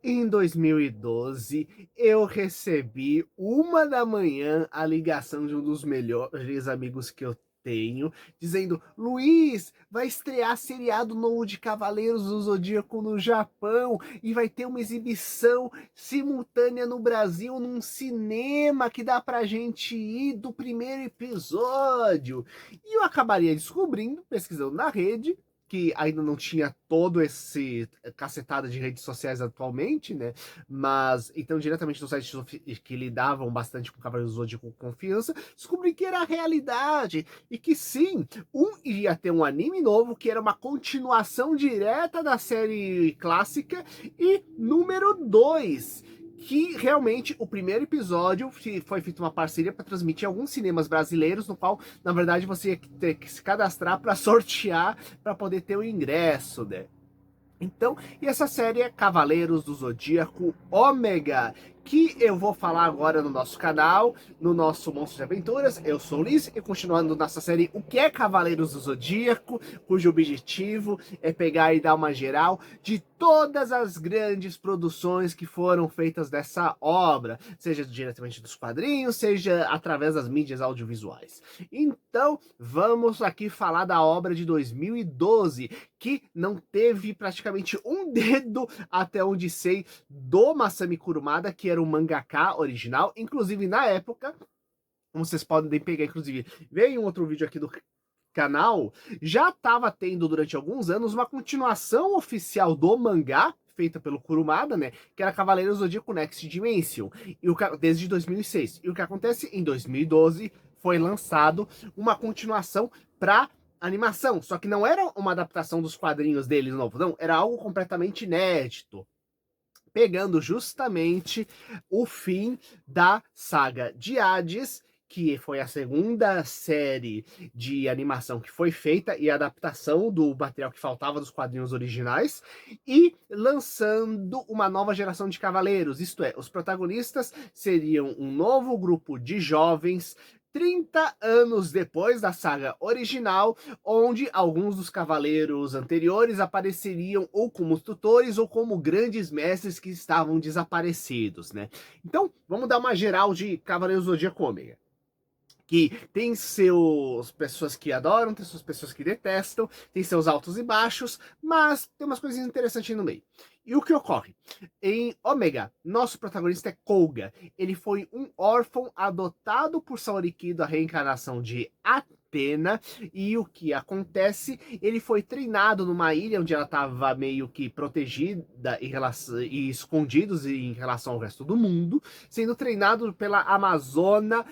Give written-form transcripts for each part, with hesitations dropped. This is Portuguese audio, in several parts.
Em 2012, eu recebi 1 da manhã a ligação de um dos melhores amigos que eu tenho, dizendo: Luiz, vai estrear seriado novo de Cavaleiros do Zodíaco no Japão e vai ter uma exibição simultânea no Brasil num cinema que dá pra gente ir do primeiro episódio. E eu acabaria descobrindo, pesquisando na rede, que ainda não tinha todo esse cacetada de redes sociais atualmente, né? Mas, então, diretamente nos sites que lidavam bastante com Cavaleiros do Zodíaco com confiança, descobri que era a realidade. E que sim, iria ter um anime novo, que era uma continuação direta da série clássica, e número 2, que realmente o primeiro episódio foi feita uma parceria para transmitir em alguns cinemas brasileiros, no qual, na verdade, você ia ter que se cadastrar para sortear para poder ter o ingresso, né? Então, e essa série é Cavaleiros do Zodíaco Ômega, que eu vou falar agora no nosso canal, no nosso Monstro de Aventuras. Eu sou o Liz e continuando nossa série O que é Cavaleiros do Zodíaco, cujo objetivo é pegar e dar uma geral de todas as grandes produções que foram feitas dessa obra, seja diretamente dos quadrinhos, seja através das mídias audiovisuais. Então, vamos aqui falar da obra de 2012, que não teve praticamente um dedo, até onde sei, do Masami Kurumada, que era o mangaka original. Inclusive, na época, como vocês podem pegar, inclusive, veio um outro vídeo aqui do canal, já estava tendo durante alguns anos uma continuação oficial do mangá, feita pelo Kurumada, né, que era Cavaleiros do Zodíaco Next Dimension, desde 2006. E o que acontece? Em 2012 foi lançado uma continuação para animação, só que não era uma adaptação dos quadrinhos deles novo, não, era algo completamente inédito, pegando justamente o fim da saga de Hades, que foi a segunda série de animação que foi feita e a adaptação do material que faltava dos quadrinhos originais, e lançando uma nova geração de cavaleiros, isto é, os protagonistas seriam um novo grupo de jovens 30 anos depois da saga original, onde alguns dos cavaleiros anteriores apareceriam ou como tutores ou como grandes mestres que estavam desaparecidos, né? Então, vamos dar uma geral de Cavaleiros do Zodíaco Ômega, que tem seus pessoas que adoram, tem suas pessoas que detestam, tem seus altos e baixos, mas tem umas coisinhas interessantes no meio. E o que ocorre? Em Ômega, nosso protagonista é Koga. Ele foi um órfão adotado por Saorikido, a reencarnação de Atena, e o que acontece? Ele foi treinado numa ilha onde ela estava meio que protegida em relação, e escondidos em relação ao resto do mundo, sendo treinado pela Amazona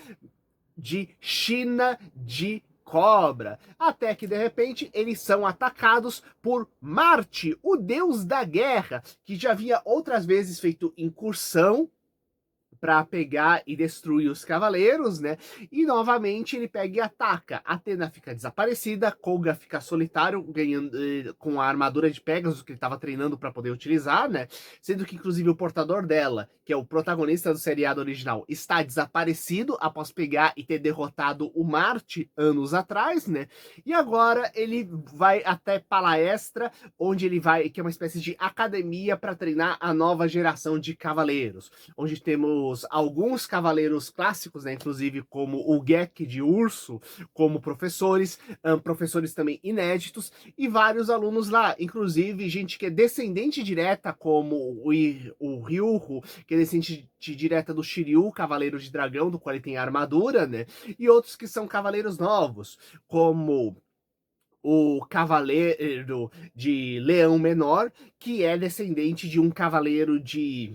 de China de Cobra, até que de repente eles são atacados por Marte, o deus da guerra, que já havia outras vezes feito incursão para pegar e destruir os cavaleiros, né? E novamente ele pega e ataca. Athena fica desaparecida, Koga fica solitário, ganhando com a armadura de Pegasus que ele estava treinando para poder utilizar, né? Sendo que inclusive o portador dela, que é o protagonista do seriado original, está desaparecido após pegar e ter derrotado o Marte anos atrás, né? E agora ele vai até Palestra, onde ele vai, que é uma espécie de academia para treinar a nova geração de cavaleiros, onde temos alguns cavaleiros clássicos, né, inclusive como o Gek de Urso, como professores, professores também inéditos, e vários alunos lá, inclusive gente que é descendente direta, como o Ryuho, que é descendente direta do Shiryu, Cavaleiro de Dragão, do qual ele tem a armadura, né, e outros que são cavaleiros novos, como o Cavaleiro de Leão Menor, que é descendente de um cavaleiro de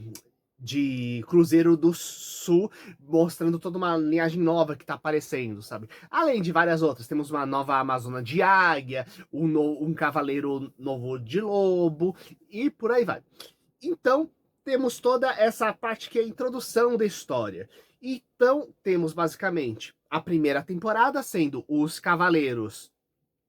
Cruzeiro do Sul, mostrando toda uma linhagem nova que tá aparecendo, sabe? Além de várias outras, temos uma nova Amazona de Águia, um Cavaleiro novo de Lobo, e por aí vai. Então, temos toda essa parte que é a introdução da história. Então, temos basicamente a primeira temporada sendo os Cavaleiros,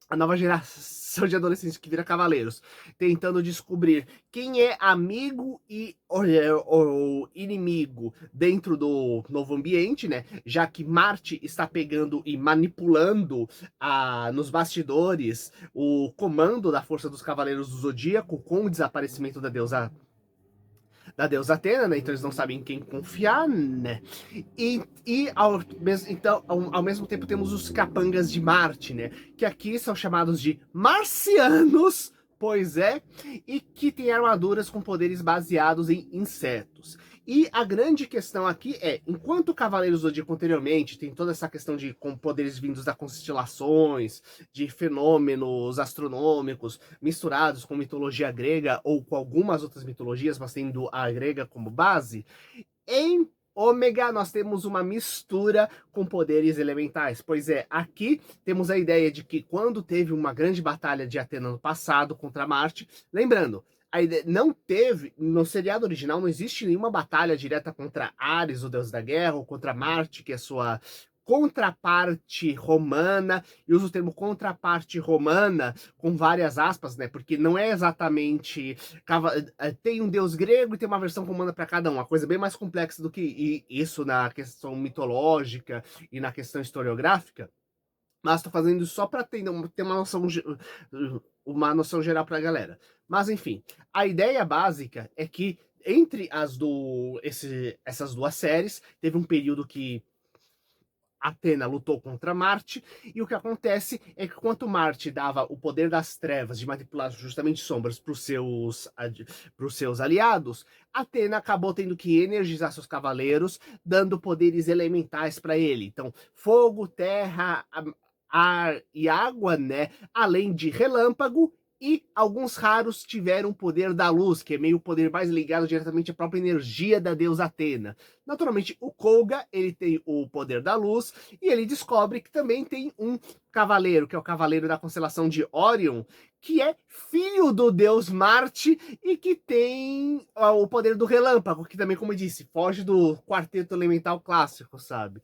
a nova geração de adolescentes que vira cavaleiros, tentando descobrir quem é amigo e o inimigo dentro do novo ambiente, né? Já que Marte está pegando e manipulando nos bastidores o comando da força dos Cavaleiros do Zodíaco com o desaparecimento da deusa da deusa Atena, né? Então eles não sabem em quem confiar, né? Então, ao mesmo tempo temos os capangas de Marte, né? Que aqui são chamados de marcianos, pois é, e que têm armaduras com poderes baseados em insetos. E a grande questão aqui é, enquanto o Cavaleiro Zodíaco anteriormente tem toda essa questão de com poderes vindos das constelações, de fenômenos astronômicos misturados com mitologia grega ou com algumas outras mitologias, mas tendo a grega como base, em Ômega nós temos uma mistura com poderes elementais. Pois é, aqui temos a ideia de que quando teve uma grande batalha de Atena no passado contra Marte, lembrando, a ideia, não teve, no seriado original não existe nenhuma batalha direta contra Ares, o deus da guerra, ou contra Marte, que é sua contraparte romana, e uso o termo contraparte romana com várias aspas, né? Porque não é exatamente tem um deus grego e tem uma versão romana para cada um, uma coisa bem mais complexa do que isso na questão mitológica e na questão historiográfica. Mas estou fazendo isso só para ter uma noção geral para a galera. Mas enfim, a ideia básica é que entre essas duas séries teve um período que Atena lutou contra Marte, e o que acontece é que quanto Marte dava o poder das trevas de manipular justamente sombras para os seus aliados, Atena acabou tendo que energizar seus cavaleiros, dando poderes elementais para ele. Então, fogo, terra, ar e água, né? Além de relâmpago, e alguns raros tiveram o poder da luz, que é meio o poder mais ligado diretamente à própria energia da deusa Atena. Naturalmente, o Koga, ele tem o poder da luz, e ele descobre que também tem um cavaleiro, que é o cavaleiro da constelação de Orion, que é filho do deus Marte e que tem o poder do relâmpago, que também, como eu disse, foge do quarteto elemental clássico, sabe?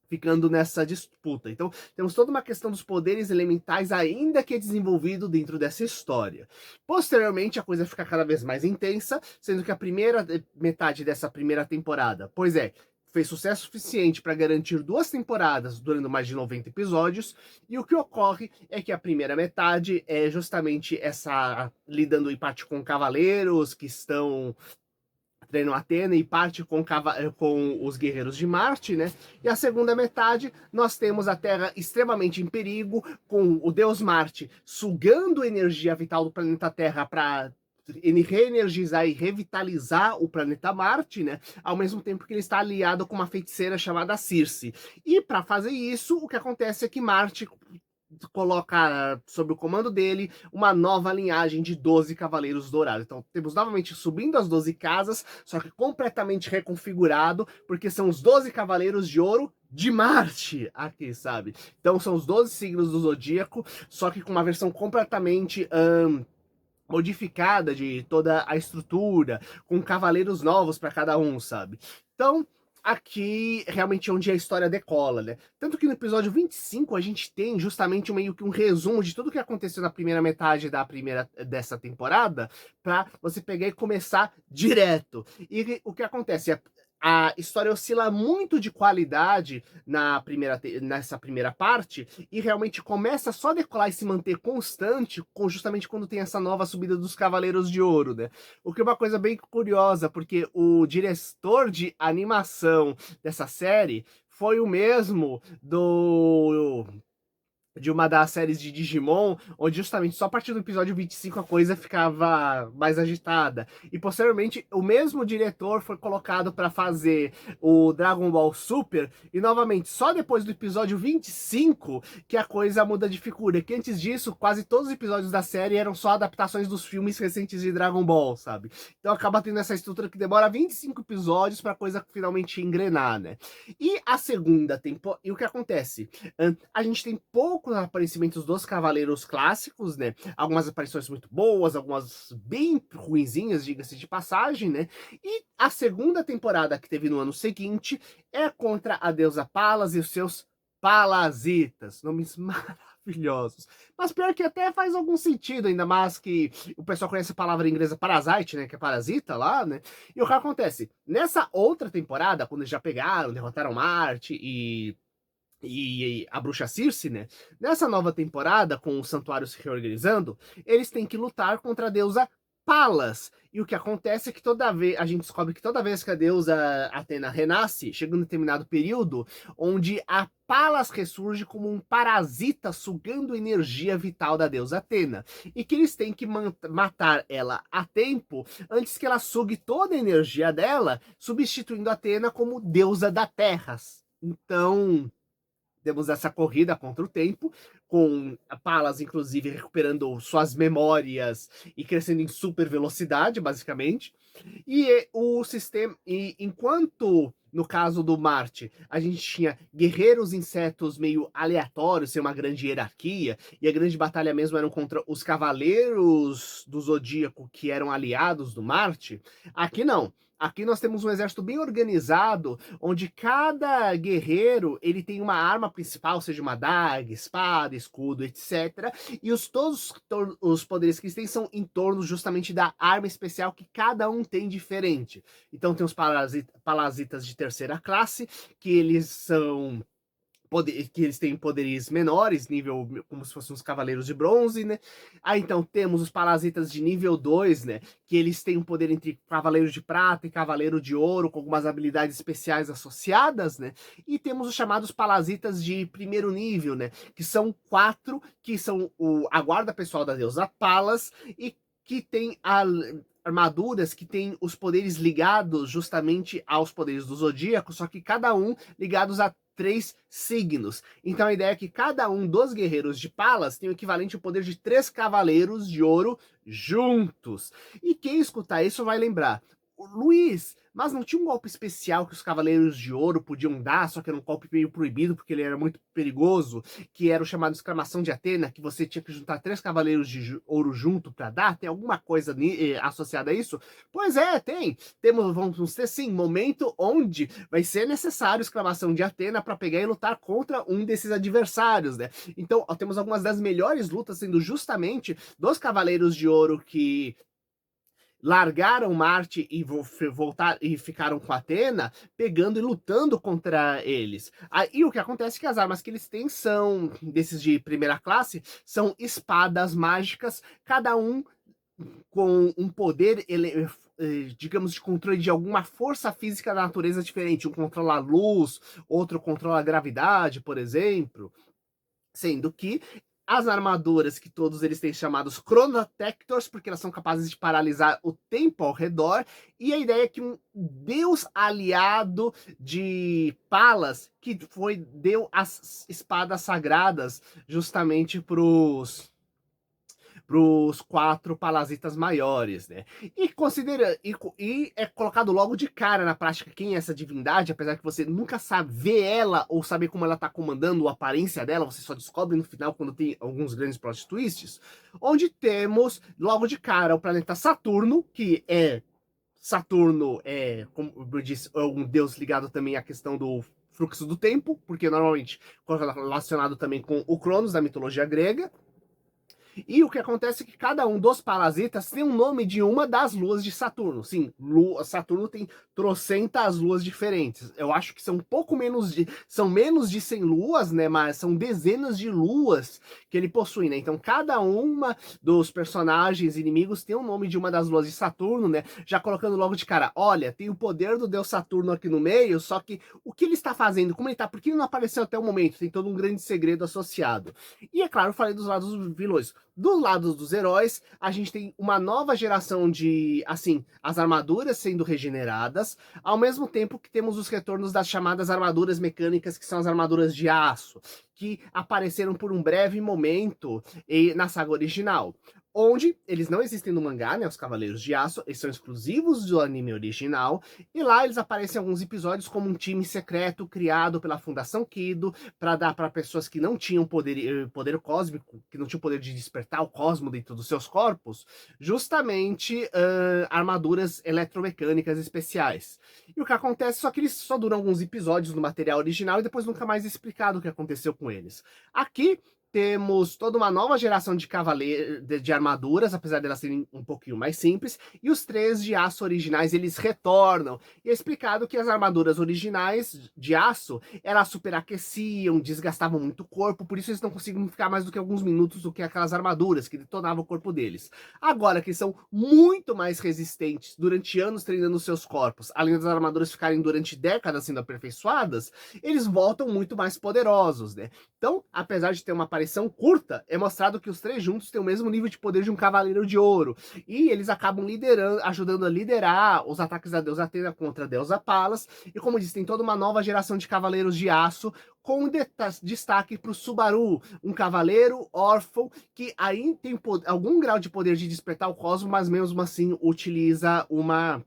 Ficando nessa disputa. Então, temos toda uma questão dos poderes elementais ainda que é desenvolvido dentro dessa história. Posteriormente, a coisa fica cada vez mais intensa, sendo que a primeira metade dessa primeira temporada, pois é, fez sucesso suficiente para garantir 2 temporadas durando mais de 90 episódios, e o que ocorre é que a primeira metade é justamente essa lidando em parte com cavaleiros que estão treinam Atena e parte com os guerreiros de Marte, né? E a segunda metade, nós temos a Terra extremamente em perigo, com o deus Marte sugando energia vital do planeta Terra para reenergizar e revitalizar o planeta Marte, né? Ao mesmo tempo que ele está aliado com uma feiticeira chamada Circe. E para fazer isso, o que acontece é que Marte coloca sob o comando dele uma nova linhagem de 12 Cavaleiros Dourados. Então temos novamente subindo as 12 casas, só que completamente reconfigurado, porque são os 12 Cavaleiros de Ouro de Marte aqui, sabe? Então são os 12 signos do Zodíaco, só que com uma versão completamente modificada de toda a estrutura, com cavaleiros novos para cada um, sabe? Então, aqui realmente é onde a história decola, né? Tanto que no episódio 25 a gente tem justamente meio que um resumo de tudo que aconteceu na primeira metade dessa temporada, para você pegar e começar direto. E o que acontece? A história oscila muito de qualidade nessa primeira parte e realmente começa só a decolar e se manter constante justamente quando tem essa nova subida dos Cavaleiros de Ouro, né? O que é uma coisa bem curiosa, porque o diretor de animação dessa série foi o mesmo de uma das séries de Digimon, onde justamente só a partir do episódio 25 a coisa ficava mais agitada. E posteriormente, o mesmo diretor foi colocado para fazer o Dragon Ball Super, e novamente, só depois do episódio 25 que a coisa muda de figura. Que antes disso, quase todos os episódios da série eram só adaptações dos filmes recentes de Dragon Ball, sabe? Então acaba tendo essa estrutura que demora 25 episódios para a coisa finalmente engrenar, né? E a segunda temporada, e o que acontece? A gente tem poucos aparecimentos dos Cavaleiros clássicos, né? Algumas aparições muito boas, algumas bem ruinzinhas, diga-se de passagem, né? E a segunda temporada que teve no ano seguinte é contra a deusa Palas e os seus Palazitas, nomes maravilhosos. Mas pior que até faz algum sentido, ainda mais que o pessoal conhece a palavra inglesa parasite, né? Que é parasita lá, né? E o que acontece? Nessa outra temporada, quando eles já pegaram, derrotaram Marte e a bruxa Circe, né? Nessa nova temporada, com o santuário se reorganizando, eles têm que lutar contra a deusa Palas. E o que acontece é que toda vez a gente descobre que toda vez que a deusa Atena renasce, chega um determinado período onde a Palas ressurge como um parasita sugando energia vital da deusa Atena, e que eles têm que matar ela a tempo antes que ela sugue toda a energia dela, substituindo Atena como deusa da terra. Então, temos essa corrida contra o tempo, com a Palas, inclusive, recuperando suas memórias e crescendo em super velocidade, basicamente. E o sistema. E enquanto, no caso do Marte, a gente tinha guerreiros insetos meio aleatórios, sem uma grande hierarquia, e a grande batalha mesmo eram contra os cavaleiros do Zodíaco, que eram aliados do Marte, aqui não. Aqui nós temos um exército bem organizado, onde cada guerreiro ele tem uma arma principal, seja uma adaga, espada, escudo, etc. E todos os poderes que eles têm são em torno justamente da arma especial que cada um tem diferente. Então tem os parasitas de terceira classe, que eles são que eles têm poderes menores, nível como se fossem os cavaleiros de bronze, né? Aí então temos os parasitas de nível 2, né? Que eles têm um poder entre cavaleiro de prata e cavaleiro de ouro, com algumas habilidades especiais associadas, né? E temos os chamados parasitas de primeiro nível, né? Que são 4, que são a guarda pessoal da deusa Palas, e que tem armaduras que têm os poderes ligados justamente aos poderes do zodíaco, só que cada um ligados a 3 signos. Então a ideia é que cada um dos guerreiros de Palas tem o equivalente ao poder de 3 cavaleiros de ouro juntos. E quem escutar isso vai lembrar: Luiz, mas não tinha um golpe especial que os Cavaleiros de Ouro podiam dar, só que era um golpe meio proibido porque ele era muito perigoso, que era o chamado Exclamação de Atena, que você tinha que juntar 3 Cavaleiros de Ouro junto para dar? Tem alguma coisa associada a isso? Pois é, tem. Vamos ter sim, momento onde vai ser necessário Exclamação de Atena para pegar e lutar contra um desses adversários, né? Então, temos algumas das melhores lutas sendo justamente dos Cavaleiros de Ouro que largaram Marte e voltar e ficaram com Atena, pegando e lutando contra eles. Aí o que acontece é que as armas que eles têm são desses de primeira classe, são espadas mágicas, cada um com um poder digamos, de controle de alguma força física da natureza diferente. Um controla a luz, outro controla a gravidade, por exemplo. Sendo que as armaduras que todos eles têm chamados Chronotectors, porque elas são capazes de paralisar o tempo ao redor, e a ideia é que um deus aliado de Palas, que deu as espadas sagradas justamente pros 4 parasitas maiores, né? E considera e é colocado logo de cara na prática quem é essa divindade, apesar que você nunca sabe ver ela ou saber como ela tá comandando, a aparência dela, você só descobre no final quando tem alguns grandes plot twists, onde temos logo de cara o planeta Saturno, que Saturno como eu disse, é um deus ligado também à questão do fluxo do tempo, porque normalmente relacionado também com o Cronos da mitologia grega. E o que acontece é que cada um dos parasitas tem um nome de uma das luas de Saturno. Sim, Saturno tem trocentas luas diferentes. Eu acho que são um pouco menos são menos de 100 luas, né? Mas são dezenas de luas que ele possui, né? Então cada uma dos personagens inimigos tem um nome de uma das luas de Saturno, né? Já colocando logo de cara, olha, tem o poder do deus Saturno aqui no meio, só que o que ele está fazendo, como ele está, por que ele não apareceu até o momento? Tem todo um grande segredo associado. E é claro, eu falei dos lados dos vilões. Do lado dos heróis, a gente tem uma nova geração de, assim, as armaduras sendo regeneradas, ao mesmo tempo que temos os retornos das chamadas armaduras mecânicas, que são as armaduras de aço, que apareceram por um breve momento na saga original. Onde eles não existem no mangá, né? Os Cavaleiros de Aço, eles são exclusivos do anime original, e lá eles aparecem em alguns episódios como um time secreto criado pela Fundação Kido para dar para pessoas que não tinham poder cósmico, que não tinham poder de despertar o cosmo dentro dos seus corpos, justamente armaduras eletromecânicas especiais. E o que acontece só que eles só duram alguns episódios no material original e depois nunca mais é explicado o que aconteceu com eles. Aqui temos toda uma nova geração de de armaduras, apesar delas serem um pouquinho mais simples, e os 3 de aço originais, eles retornam. E é explicado que as armaduras originais de aço, elas superaqueciam, desgastavam muito o corpo, por isso eles não conseguiam ficar mais do que alguns minutos do que aquelas armaduras, que detonavam o corpo deles. Agora que são muito mais resistentes durante anos treinando seus corpos, além das armaduras ficarem durante décadas sendo aperfeiçoadas, eles voltam muito mais poderosos, né? Então, apesar de ter uma aparição curta, é mostrado que os 3 juntos têm o mesmo nível de poder de um Cavaleiro de Ouro. E eles acabam liderando, ajudando a liderar os ataques da deusa Atena contra a deusa Palas. E como disse, tem toda uma nova geração de Cavaleiros de Aço, com destaque para o Subaru, um cavaleiro órfão que ainda tem algum grau de poder de despertar o cosmo, mas mesmo assim utiliza uma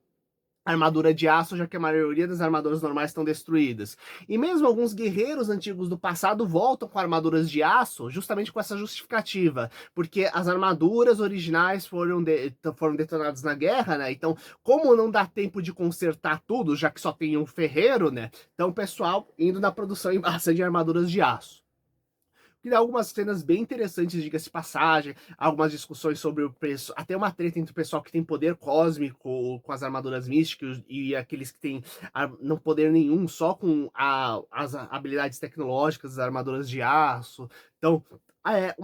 armadura de aço, já que a maioria das armaduras normais estão destruídas. E mesmo alguns guerreiros antigos do passado voltam com armaduras de aço, justamente com essa justificativa, porque as armaduras originais foram detonadas na guerra, né? Então, como não dá tempo de consertar tudo, já que só tem um ferreiro, né? Então, o pessoal indo na produção em massa de armaduras de aço. Que dá algumas cenas bem interessantes, diga-se de passagem, algumas discussões sobre o preço, até uma treta entre o pessoal que tem poder cósmico com as armaduras místicas e aqueles que têm não poder nenhum, só com as habilidades tecnológicas, as armaduras de aço. Então,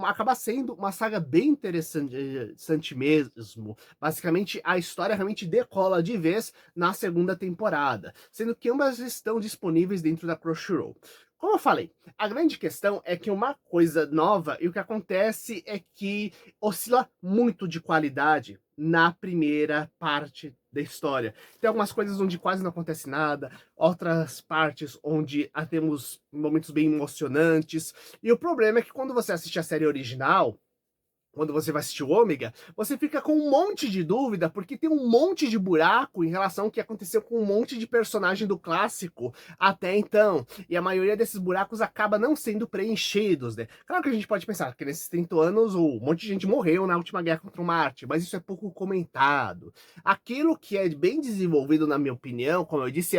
acaba sendo uma saga bem interessante mesmo. Basicamente, a história realmente decola de vez na segunda temporada, sendo que ambas estão disponíveis dentro da Crunchyroll. Como eu falei, a grande questão é que uma coisa nova, e o que acontece é que oscila muito de qualidade na primeira parte da história. Tem algumas coisas onde quase não acontece nada, outras partes onde temos momentos bem emocionantes, e o problema é que quando você assiste a série original, quando você vai assistir o Ômega, você fica com um monte de dúvida, porque tem um monte de buraco em relação ao que aconteceu com um monte de personagem do clássico até então. E a maioria desses buracos acaba não sendo preenchidos, né? Claro que a gente pode pensar que nesses 30 anos um monte de gente morreu na última guerra contra o Marte, mas isso é pouco comentado. Aquilo que é bem desenvolvido, na minha opinião, como eu disse,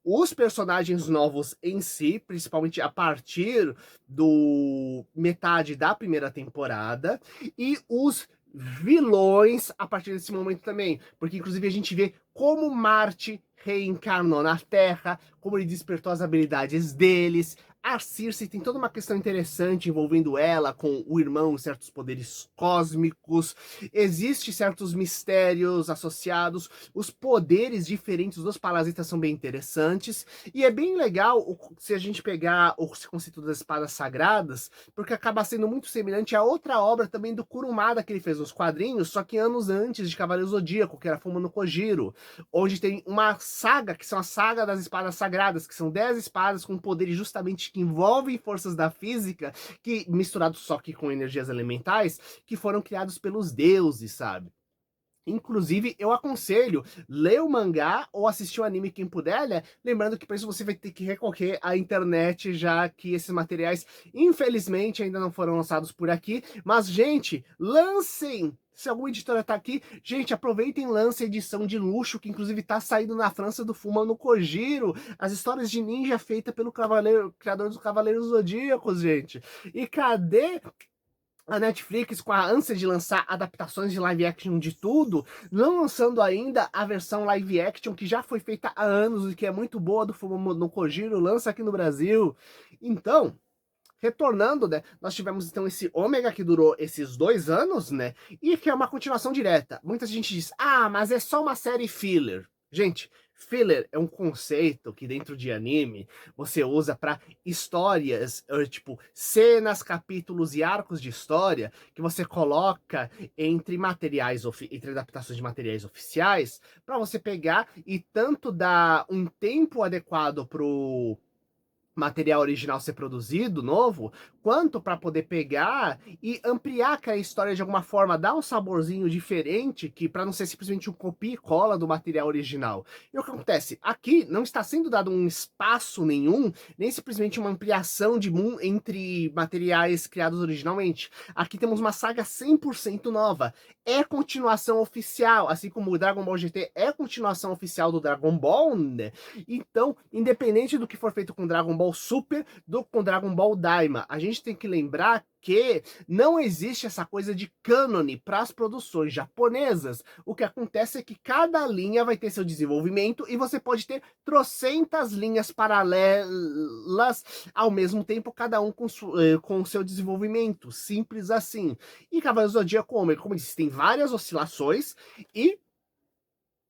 os personagens novos em si, principalmente a partir do metade da primeira temporada, e os vilões a partir desse momento também, porque inclusive a gente vê como Marte reencarnou na Terra, como ele despertou as habilidades deles. A Circe tem toda uma questão interessante envolvendo ela com o irmão, certos poderes cósmicos. Existem certos mistérios associados. Os poderes diferentes dos parasitas são bem interessantes. E é bem legal se a gente pegar o conceito das espadas sagradas, porque acaba sendo muito semelhante a outra obra também do Kurumada que ele fez nos quadrinhos, só que anos antes de Cavaleiro Zodíaco, que era Fuma no Kojiro, onde tem uma saga, que são a saga das espadas sagradas, que são 10 espadas com poderes justamente que envolvem forças da física, que misturados só que com energias elementais, que foram criados pelos deuses, sabe? Inclusive, eu aconselho ler o mangá ou assistir o anime quem puder, né? Lembrando que para isso você vai ter que recorrer à internet, já que esses materiais, infelizmente, ainda não foram lançados por aqui. Mas, gente, lancem! Se alguma editora tá aqui, gente, aproveitem e lancem a edição de luxo, que inclusive tá saindo na França do Fuma no Kojiro, as histórias de ninja feitas pelo criador dos Cavaleiros Zodíacos, gente. E cadê a Netflix, com a ânsia de lançar adaptações de live action de tudo, não lançando ainda a versão live action que já foi feita há anos e que é muito boa do Fuma no Kojiro, lança aqui no Brasil. Então, retornando, né, nós tivemos então esse Ômega que durou esses 2 anos, né, e que é uma continuação direta. Muita gente diz, mas é só uma série filler. Gente, filler é um conceito que dentro de anime você usa para histórias, tipo, cenas, capítulos e arcos de história que você coloca entre entre adaptações de materiais oficiais, para você pegar e tanto dar um tempo adequado pro material original ser produzido, novo, quanto para poder pegar e ampliar aquela história de alguma forma, dar um saborzinho diferente, que para não ser simplesmente um copia e cola do material original. E o que acontece? Aqui não está sendo dado um espaço nenhum, nem simplesmente uma ampliação de entre materiais criados originalmente. Aqui temos uma saga 100% nova. É continuação oficial, assim como o Dragon Ball GT é continuação oficial do Dragon Ball, né? Então, independente do que for feito com Dragon Ball Ball Super com Dragon Ball Daima. A gente tem que lembrar que não existe essa coisa de cânone para as produções japonesas. O que acontece é que cada linha vai ter seu desenvolvimento e você pode ter trocentas linhas paralelas ao mesmo tempo, cada um com o seu desenvolvimento, simples assim. E Cavaleiros do Zodíaco, como eu disse, tem várias oscilações e,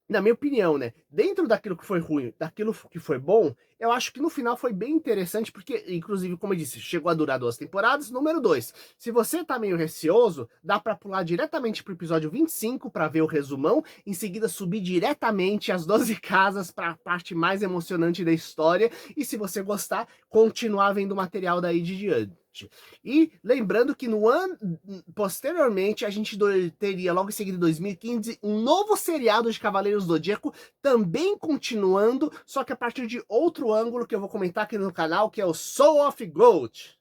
na minha opinião, né, dentro daquilo que foi ruim, daquilo que foi bom, eu acho que no final foi bem interessante, porque, inclusive, como eu disse, chegou a durar 2 temporadas. Número 2, se você tá meio receoso, dá pra pular diretamente pro episódio 25 pra ver o resumão, em seguida subir diretamente as 12 casas pra parte mais emocionante da história, e se você gostar, continuar vendo o material daí de diante. E lembrando que no ano posteriormente a gente teria logo em seguida em 2015 um novo seriado de Cavaleiros do Zodíaco, também continuando, só que a partir de outro ângulo que eu vou comentar aqui no canal, que é o Soul of Gold.